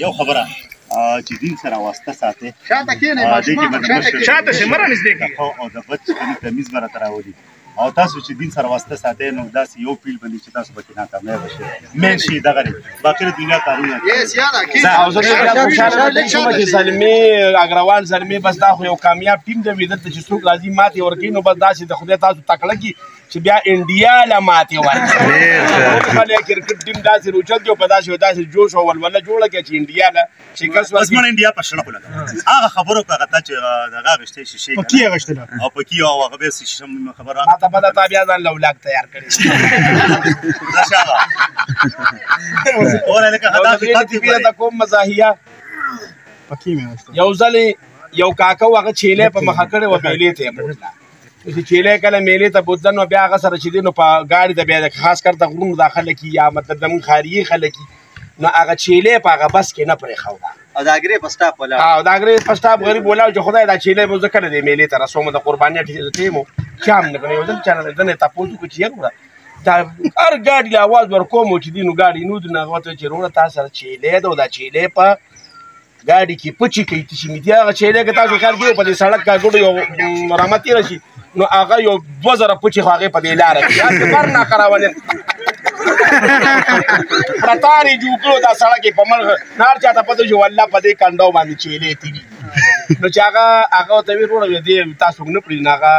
یو خبره چې دین سره واسطه ساتي شاته کېنئ ماشومان شاته شي مه رانږدې کېږي او د بد تمیز به راته راولي او تاسو چې دین سره واسطه ساتئ نو داسې یو فیل باندې چې تاسو پکې ناکامیابه شئ مین شي دغه دی باقي د دنیا کارونه او زه ډېر خوشحاله شوم چې زلمي اګروال زلمي بس دا خو یو کامیاب ټیم دی دلته چې څوک راځي ماتې ورکوي نو بس داسې د خدای تاسو تکړه کړي چې بیا انډیا له ماتې ورکړي کرکټ ټیم داسې روچت دی او په داسې جوش او ولوله جوړه کړي چې انډیا له شکست ورکړي اسمان انډیا په شنه خلک هغه خبرو په غته چې دغه غشته شي پکې غشته او پکې او هغه به شم خبره ما ته پته تا بیا ځان لولاک تیار کړی زشاله اور لکه هدا د کوم مزاحیه پکې مې واستو یو ځل یو کاکا هغه چیلې په مخه کړې و میلې ته بوتله چې چیلې کله میلې ته بوتله نو بیا هغه سره چې دی نو په ګاډي ته بیا خاص کر د غرونو داخله کی یا مطلب د من خارجي خلک نو هغه چیلې په هغه بس کې نه پرې خوده او دا غری پسټاپ ولا او دا غری پسټاپ غریب ولا چې خدای دا چیلې مو ذکر دی میلې ته رسوم د قربانیت ته مو چام نه کوي ځل چانه نه تاسو کو چې یو دا هر ګاډي له आवाज ورکوم چې دینو ګاډي نو د نغوته چې روړه تاسو سره چیلې دا چیلې په ګاډي کې پچی کوي چې میډیا هغه چیلې که تاسو خیال کې په دې سړک کا ګړو یو مرامتي راشي نو هغه یو 2000 پچی خو هغه په دې لار کې یا بر نه خراولل پرتاري جوړو دا سړک په مل نار چاته پته جو الله په دې کندو باندې چیلې تیری نو چې هغه ته وروړو دې تاسو نه پرې ناغه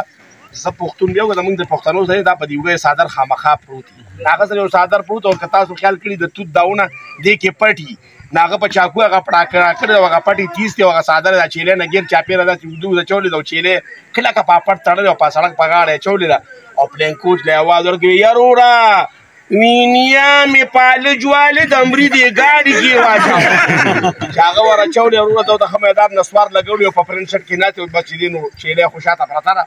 زه پښتون یو زمونږ د پښتنو سره دا په دیوګه صادر خامخا پروت هغه سره یو صادر پروت او که تاسو خیال کړی د توت داونه دې کې پټي ناغه په چاکو هغه پړاکړه کړی هغه پټي 30 ته هغه صادر د چیلې نه غیر چاپیره دا چې دوه چولې دا چیلې کله کا پاپړ تړل او په سړک په غاړه چولې دا او پلین کوچ له आवाज ورکوي یاروړه وینیا می پاله جواله د امری دی ګاډي کې واچو هغه ور چولې ورو ته د میدان نسوار لګولې په پرنسټ کې نه ته بچ دي نو چیلې خوشاته پراته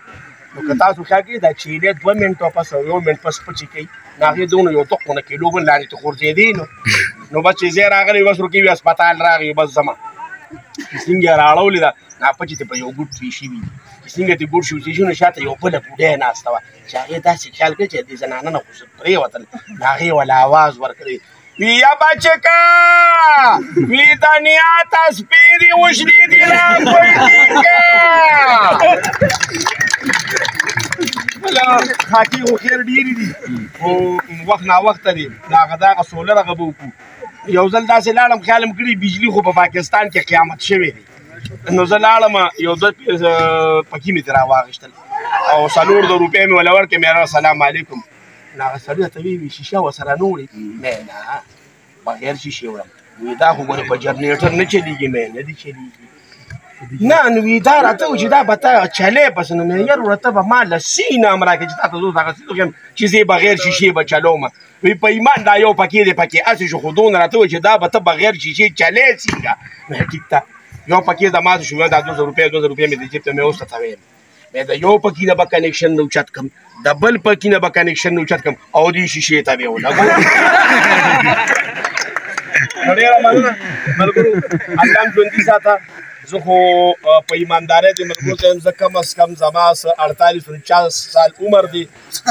نو که تاسو خیال کړئ دا چیلې 2 منټو پس او 1 منټ پس پچی کوي هغې دونه یو توقونه کیلو بل لاندې ته غورځېدی نو بس چې ځای راغلی بس ورکوي هسپتال راغی بس زما څنګه یې راړولې ده ناپچې ته په یو ګوټ پرې شوي دي څنګه دې ګوټ شوي نو شاته یو بله بوډۍ ناسته وه چې هغې داسې خیال کړی چې دې زنانه نه خو پرېوتل هغې وله اواز ورکړی ویا بچکا وی دنیا تصویری وشلی دینا کوئی دیگا خاکی خو خیر ډیری دي او وخت نا وخت دی داغه سولر هغه به وکړو یو ځل داسې لاړم خیال م کړي بجلي خو په پاکستان کې قیامت شوی دی نو زه لاړم یو ځل پکې مې ترې راواخیستل او 400 روپۍ مې وله ورکړې مې السلام علیکم نو هغه سړي ته ویې شیشه ورسره نه وړې مې نه بغیر شیشې وړم وی دا خو ګورې په جرنیټر نه چلېږي مې نه دي چلېږي نه نو وی دا راته و چې دا به ته چلې پس نو مې یار وړه ته به ما له سینه هم راکړې چې تا ته زه اوس هغه څه وښیم چې زه بغیر شیشې به چلوم وی په ایمان دا یو پکې دی پکې هسې شو خو دونه راته و چې دا به ته بغیر شیشې چلې څنګه ټیک ده یو پکې زما شو دا 200 روپۍ مې د جیب ته مې اوس ته ویم مې د یو پکې نه به کنیکشن نه اوچت کړم د بل پکې نه به کنیکشن نه اوچت کړم او دې شیشې ته مې ولګوم ډېره مننه ملګرو الله هم ژوندي ساته زه خو په ایماندارۍ د ملګرو ته یم زه کم از کم زما 48 49 سال عمر دی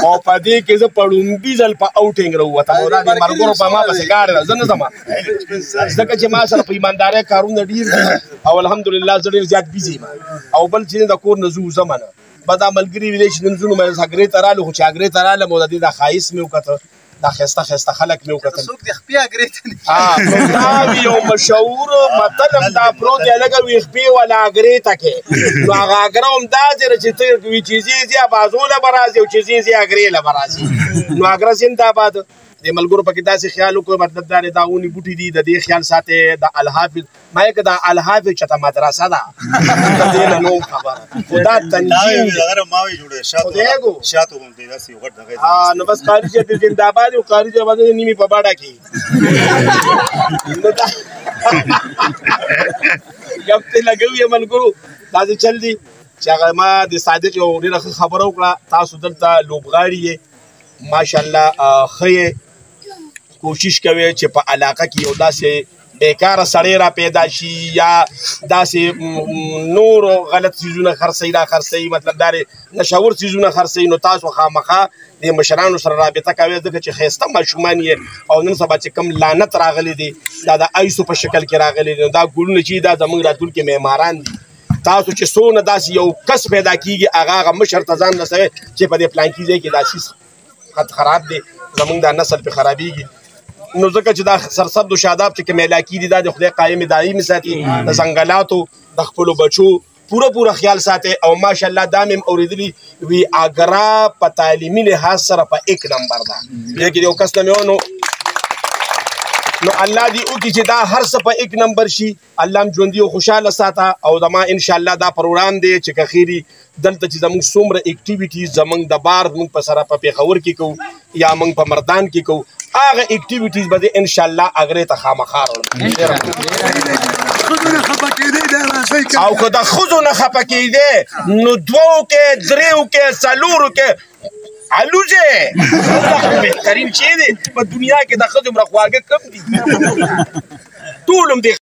او په دې کې زه په ړومبي ځل په اوټینګ راووتم او دا د ملګرو په ما پسې ګاډی ده زه نه ځم ځکه چې ما سره په ایماندارۍ کارونه ډېر دي او الحمدلله زه ډېر زیات بیزي یم او بل چې د کور نه زه وځم نه به دا ملګري ویلی چې نن ځو نو مې هګرې ته رالو خو چې هګرې ته رالم او د دې دا ښایست مې وکته دا ښایسته خلک مې وکتل څوک د خپې هګرې ته دا یو مشهور متل هم دا پروت دی لکه وي خپې ولا هګرې ته کې نو هغه هګره هم داسې ده چې ته وي چې ځې ځې بازو له به راځي او چې ځې ځې هګرې له به راځي نو هګره زنده‌باد د ملګرو پکې داسې خیال وکړو مطلب دا دی دا ونې بوټي دي د دې خیال ساتئ د الحافظ ما یې که دا الحافظ چېرته مدرسه ده د دې نه نو خبره خو دا تنظیم شاتو غوندې داسې یو غټ دغه نو بس قاري صاحب زنده‌باد او قاري صاحب نیمې په باډه کې نو دا ګپتې لګوي ملګرو داسې چل دي چې هغه ما د صادق یو ډېره ښه خبره وکړه تاسو دلته لوبغاړي یې ماشاءالله ښه یې کوشش کوي چې په علاقه کې یو داسې بیکاره سړی را پیدا شي یا داسې نور غلط څیزونه خرڅوي دا خرڅوي مطلب دا نشور څیزونه خرڅوي نو تاسو خامخا د مشرانو سره رابطه کوئ ځکه چې ښایسته ماشومان یې او نن سبا چې کوم لعنت راغلی دی دا د ایسو په شکل کې راغلی دی نو دا ګلونه چې دا زموږ راتلونکي معماران دي تاسو چې څونه داسې یو کس پیدا کیږي هغه مشر ته ځان رسوئ چې په دې پلانکي ځای کې داسې خط خراب دی زموږ دا نسل پې خرابېږي نو ځکه چې دا سرسبز و شاداب چې کوم علاقې دي دا د خدای قایم دایمي ساتي د ځنګلاتو د خپلو بچو پوره خیال ساتي او ماشاءالله دا مې اورېدلي وي اګرا په تعلیمي لحاظ سره په 1 نمبر ده بیا کې یو کس نه مې نو الله دې وکړي چې دا هر څه په 1 نمبر شي الله هم ژوندي او خوشحاله ساته او زما انشاءالله دا پروګرام دی چې که خیري دلته چې زموږ څومره اکټیویټیز زموږ د بار موږ په سره په پېښور کې کوو یا موږ په مردان کې کوو هغه اکټیویټیز به دې انشاءالله اګرې ته خامخا او که د ښځو نه خفه کېدې نو 2 کې 3 کې 4 کې الوزه بهترین شی دی په دنیا کې د ښځو مره خواږه کم دي ټول هم